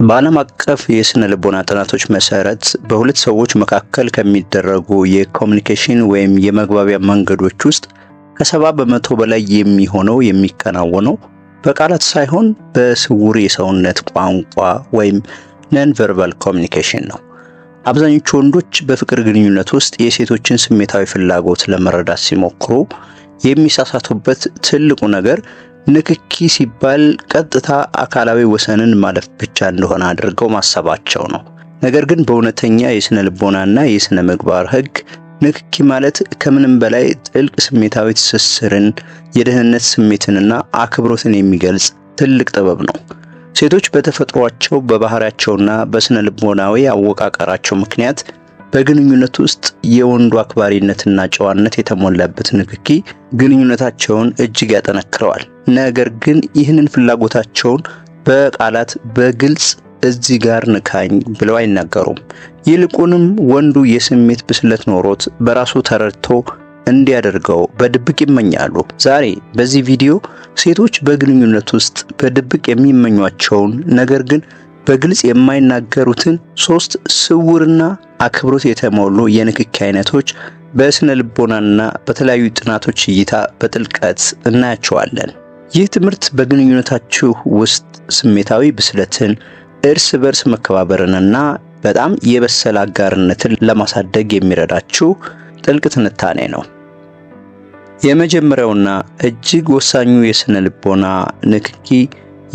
በዓለም አቀፍ የስነ ልቦና ጥናቶች መሰረት በሁለት ሰዎች መካከል ከሚደረጉ የኮሚኒኬሽን ወይም የመግባቢያ መንገዶች ውስጥ ከ70 በመቶ በላይ የሚሆነው የሚከናወነው በቃላት ሳይሆን በስውር የሰውነት ቋንቋ ወይም ነን ቨርባል ኮሚኒኬሽን ነው። አብዛኞቹ ወንዶች በፍቅር ግንኙነት ውስጥ የሴቶችን ስሜታዊ ፍላጎት ለመረዳት ሲሞክሩ የሚሳሳቱበት ትልቁ ነገር ንክኪ ሲባል ቀጥታ አካላዊ ወሰንን ማለፍ ብቻ እንደሆነ አድርገው ማሰባቸው ነው። ነገር ግን በእውነተኛ የስነ ልቦናና የስነ ምግባር ሕግ ንክኪ ማለት ከምንም በላይ ጥልቅ ስሜታዊ ትስስርን፣ የደህንነት ስሜትንና አክብሮትን የሚገልጽ ትልቅ ጥበብ ነው። ሴቶች በተፈጥሯቸው በባህሪያቸውና በስነ ልቦናዊ አወቃቀራቸው ምክንያት በግንኙነት ውስጥ የወንዱ አክባሪነትና ጨዋነት የተሞላበት ንክኪ ግንኙነታቸውን እጅግ ያጠነክረዋል። ነገር ግን ይህንን ፍላጎታቸውን በቃላት በግልጽ እዚህ ጋር ንካኝ ብለው አይናገሩም። ይልቁንም ወንዱ የስሜት ብስለት ኖሮት በራሱ ተረድቶ እንዲያደርገው በድብቅ ይመኛሉ። ዛሬ በዚህ ቪዲዮ ሴቶች በግንኙነት ውስጥ በድብቅ የሚመኟቸውን ነገር ግን በግልጽ የማይናገሩትን 3 ስውርና አክብሮት የተሞሉ የንክኪ አይነቶች በስነ ልቦናና በተለያዩ ጥናቶች እይታ በጥልቀት እናያቸዋለን። ይህ ትምህርት በግንኙነታችሁ ውስጥ ስሜታዊ ብስለትን፣ እርስ በርስ መከባበርንና በጣም የበሰለ አጋርነትን ለማሳደግ የሚረዳችሁ ጥልቅ ትንታኔ ነው። የመጀመሪያውና እጅግ ወሳኙ የስነ ልቦና ንክኪ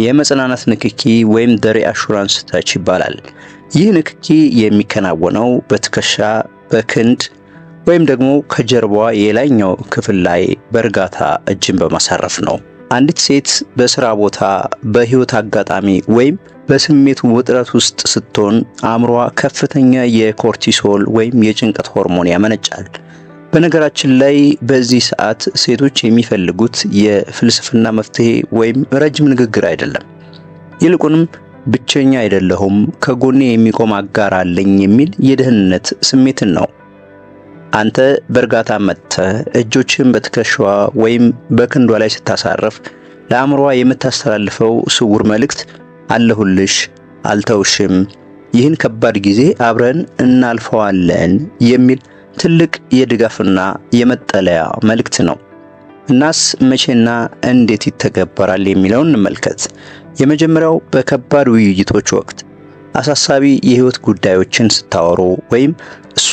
የመጽናናት ንክኪ ወይም ሪአሹራንስ ተች ይባላል። ይህ ንክኪ የሚከናወነው በትከሻ፣ በክንድ ወይም ደግሞ ከጀርባዋ የላይኛው ክፍል ላይ በእርጋታ እጅን በማሳረፍ ነው። አንዲት ሴት በስራ ቦታ፣ በህይወት አጋጣሚ ወይም በስሜት ውጥረት ውስጥ ስትሆን አእምሮዋ ከፍተኛ የኮርቲሶል ወይም የጭንቀት ሆርሞን ያመነጫል። በነገራችን ላይ በዚህ ሰዓት ሴቶች የሚፈልጉት የፍልስፍና መፍትሄ ወይም ረጅም ንግግር አይደለም። ይልቁንም ብቸኛ አይደለሁም፣ ከጎኔ የሚቆም አጋር አለኝ የሚል የደህንነት ስሜትን ነው። አንተ በእርጋታ መጥተህ እጆችን በትከሻዋ ወይም በክንዷ ላይ ስታሳርፍ ለአእምሮዋ የምታስተላልፈው ስውር መልእክት አለሁልሽ፣ አልተውሽም፣ ይህን ከባድ ጊዜ አብረን እናልፈዋለን የሚል ትልቅ የድጋፍና የመጠለያ መልእክት ነው። እናስ መቼና እንዴት ይተገበራል የሚለውን እንመልከት። የመጀመሪያው በከባድ ውይይቶች ወቅት አሳሳቢ የህይወት ጉዳዮችን ስታወሩ ወይም እሷ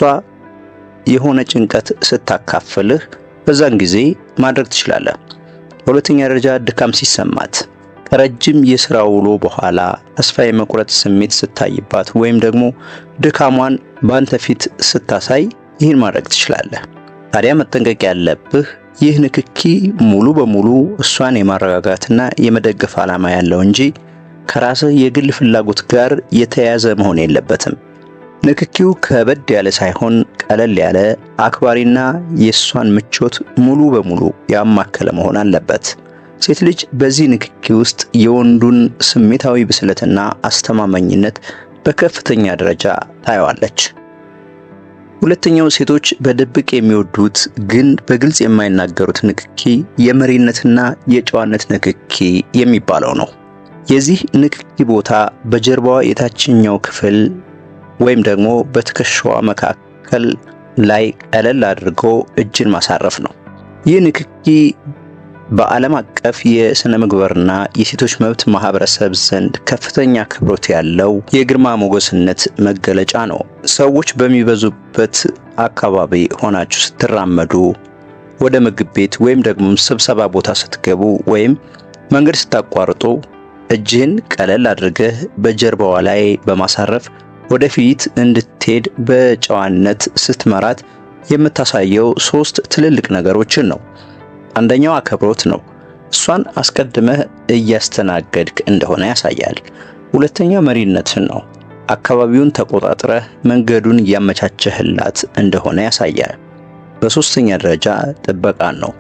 የሆነ ጭንቀት ስታካፍልህ በዛን ጊዜ ማድረግ ትችላለህ። በሁለተኛ ደረጃ ድካም ሲሰማት፣ ከረጅም የሥራ ውሎ በኋላ ተስፋ የመቁረጥ ስሜት ስታይባት ወይም ደግሞ ድካሟን ባንተ ፊት ስታሳይ ይህን ማድረግ ትችላለህ። ታዲያ መጠንቀቅ ያለብህ ይህ ንክኪ ሙሉ በሙሉ እሷን የማረጋጋትና የመደገፍ ዓላማ ያለው እንጂ ከራስህ የግል ፍላጎት ጋር የተያያዘ መሆን የለበትም። ንክኪው ከበድ ያለ ሳይሆን ቀለል ያለ፣ አክባሪና የእሷን ምቾት ሙሉ በሙሉ ያማከለ መሆን አለበት። ሴት ልጅ በዚህ ንክኪ ውስጥ የወንዱን ስሜታዊ ብስለትና አስተማማኝነት በከፍተኛ ደረጃ ታየዋለች። ሁለተኛው ሴቶች በድብቅ የሚወዱት ግን በግልጽ የማይናገሩት ንክኪ የመሪነትና የጨዋነት ንክኪ የሚባለው ነው። የዚህ ንክኪ ቦታ በጀርባዋ የታችኛው ክፍል ወይም ደግሞ በትከሻዋ መካከል ላይ ቀለል አድርጎ እጅን ማሳረፍ ነው። ይህ ንክኪ በዓለም አቀፍ የስነ ምግባርና የሴቶች መብት ማህበረሰብ ዘንድ ከፍተኛ ክብሮት ያለው የግርማ ሞገስነት መገለጫ ነው። ሰዎች በሚበዙበት አካባቢ ሆናችሁ ስትራመዱ፣ ወደ ምግብ ቤት ወይም ደግሞ ስብሰባ ቦታ ስትገቡ ወይም መንገድ ስታቋርጡ እጅህን ቀለል አድርገህ በጀርባዋ ላይ በማሳረፍ ወደፊት እንድትሄድ በጨዋነት ስትመራት የምታሳየው 3 ትልልቅ ነገሮችን ነው። አንደኛው አክብሮት ነው። እሷን አስቀድመህ እያስተናገድክ እንደሆነ ያሳያል። ሁለተኛው መሪነትን ነው። አካባቢውን ተቆጣጥረህ መንገዱን እያመቻቸህላት እንደሆነ ያሳያል። በሶስተኛ ደረጃ ጥበቃን ነው።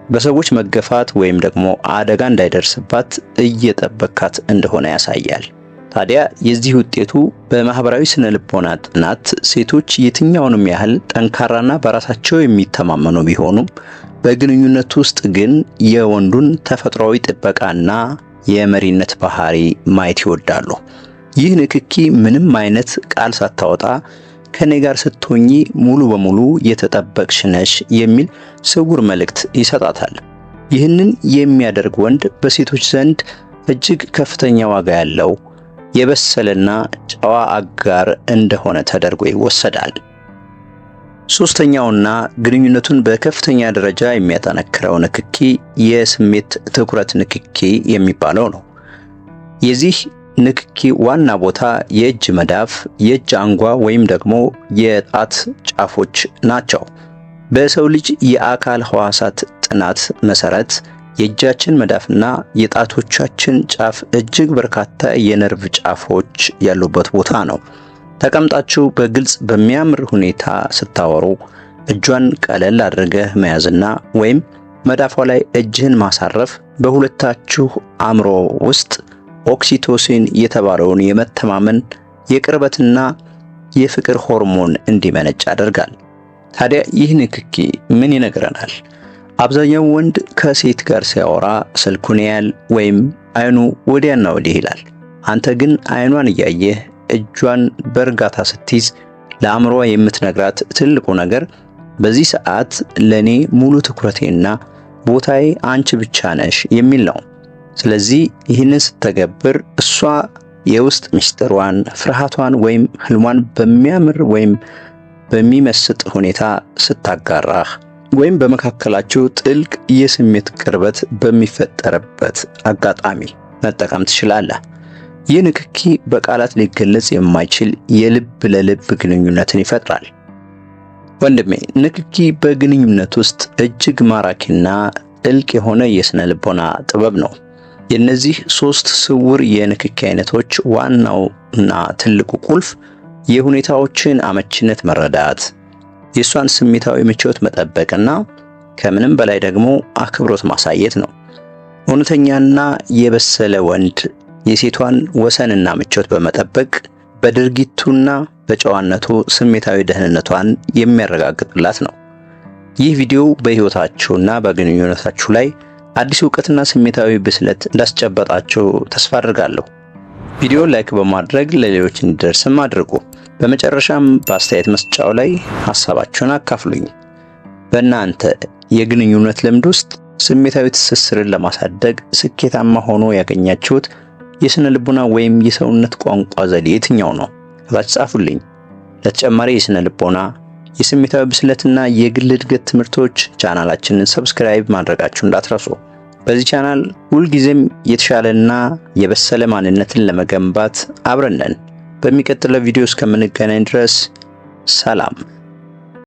በሰዎች መገፋት ወይም ደግሞ አደጋ እንዳይደርስባት እየጠበካት እንደሆነ ያሳያል። ታዲያ የዚህ ውጤቱ በማህበራዊ ስነ ልቦና ጥናት ሴቶች የትኛውንም ያህል ጠንካራና በራሳቸው የሚተማመኑ ቢሆኑም በግንኙነት ውስጥ ግን የወንዱን ተፈጥሯዊ ጥበቃና የመሪነት ባህሪ ማየት ይወዳሉ። ይህ ንክኪ ምንም አይነት ቃል ሳታወጣ ከኔ ጋር ስትሆኚ ሙሉ በሙሉ የተጠበቅሽ ነሽ የሚል ስውር መልእክት ይሰጣታል። ይህንን የሚያደርግ ወንድ በሴቶች ዘንድ እጅግ ከፍተኛ ዋጋ ያለው የበሰለና ጨዋ አጋር እንደሆነ ተደርጎ ይወሰዳል። ሶስተኛውና ግንኙነቱን በከፍተኛ ደረጃ የሚያጠነክረው ንክኪ የስሜት ትኩረት ንክኪ የሚባለው ነው። የዚህ ንክኪ ዋና ቦታ የእጅ መዳፍ፣ የእጅ አንጓ ወይም ደግሞ የጣት ጫፎች ናቸው። በሰው ልጅ የአካል ሕዋሳት ጥናት መሰረት የእጃችን መዳፍና የጣቶቻችን ጫፍ እጅግ በርካታ የነርቭ ጫፎች ያሉበት ቦታ ነው። ተቀምጣችሁ በግልጽ በሚያምር ሁኔታ ስታወሩ እጇን ቀለል አድርገህ መያዝና ወይም መዳፏ ላይ እጅህን ማሳረፍ በሁለታችሁ አእምሮ ውስጥ ኦክሲቶሲን የተባለውን የመተማመን የቅርበትና የፍቅር ሆርሞን እንዲመነጭ ያደርጋል። ታዲያ ይህ ንክኪ ምን ይነግረናል? አብዛኛው ወንድ ከሴት ጋር ሲያወራ ስልኩን ያያል ወይም አይኑ ወዲያና ወዲህ ይላል። አንተ ግን አይኗን እያየህ እጇን በእርጋታ ስትይዝ ለአእምሮዋ የምትነግራት ትልቁ ነገር በዚህ ሰዓት ለኔ ሙሉ ትኩረቴና ቦታዬ አንቺ ብቻ ነሽ የሚል ነው። ስለዚህ ይህንን ስትተገብር እሷ የውስጥ ምስጢሯን፣ ፍርሃቷን ወይም ህልሟን በሚያምር ወይም በሚመስጥ ሁኔታ ስታጋራህ ወይም በመካከላችሁ ጥልቅ የስሜት ቅርበት በሚፈጠርበት አጋጣሚ መጠቀም ትችላለህ። ይህ ንክኪ በቃላት ሊገለጽ የማይችል የልብ ለልብ ግንኙነትን ይፈጥራል። ወንድሜ፣ ንክኪ በግንኙነት ውስጥ እጅግ ማራኪና ጥልቅ የሆነ የስነ ልቦና ጥበብ ነው። የእነዚህ ሶስት ስውር የንክኪ አይነቶች ዋናውና ትልቁ ቁልፍ የሁኔታዎችን አመቺነት መረዳት፣ የእሷን ስሜታዊ ምቾት መጠበቅና ከምንም በላይ ደግሞ አክብሮት ማሳየት ነው። እውነተኛና የበሰለ ወንድ የሴቷን ወሰንና ምቾት በመጠበቅ በድርጊቱና በጨዋነቱ ስሜታዊ ደህንነቷን የሚያረጋግጥላት ነው። ይህ ቪዲዮ በህይወታችሁና በግንኙነታችሁ ላይ አዲስ ዕውቀትና ስሜታዊ ብስለት እንዳስጨበጣችሁ ተስፋ አድርጋለሁ። ቪዲዮ ላይክ በማድረግ ለሌሎች እንዲደርስም አድርጉ። በመጨረሻም በአስተያየት መስጫው ላይ ሐሳባችሁን አካፍሉኝ። በእናንተ የግንኙነት ልምድ ውስጥ ስሜታዊ ትስስርን ለማሳደግ ስኬታማ ሆኖ ያገኛችሁት የስነ ልቦና ወይም የሰውነት ቋንቋ ዘዴ የትኛው ነው? ከታች ጻፉልኝ። ለተጨማሪ የስነ ልቦና የስሜታዊ ብስለትና የግል እድገት ትምህርቶች ቻናላችንን ሰብስክራይብ ማድረጋችሁ እንዳትረሱ። በዚህ ቻናል ሁልጊዜም የተሻለና የበሰለ ማንነትን ለመገንባት አብረን ነን። በሚቀጥለው ቪዲዮ እስከምንገናኝ ድረስ ሰላም።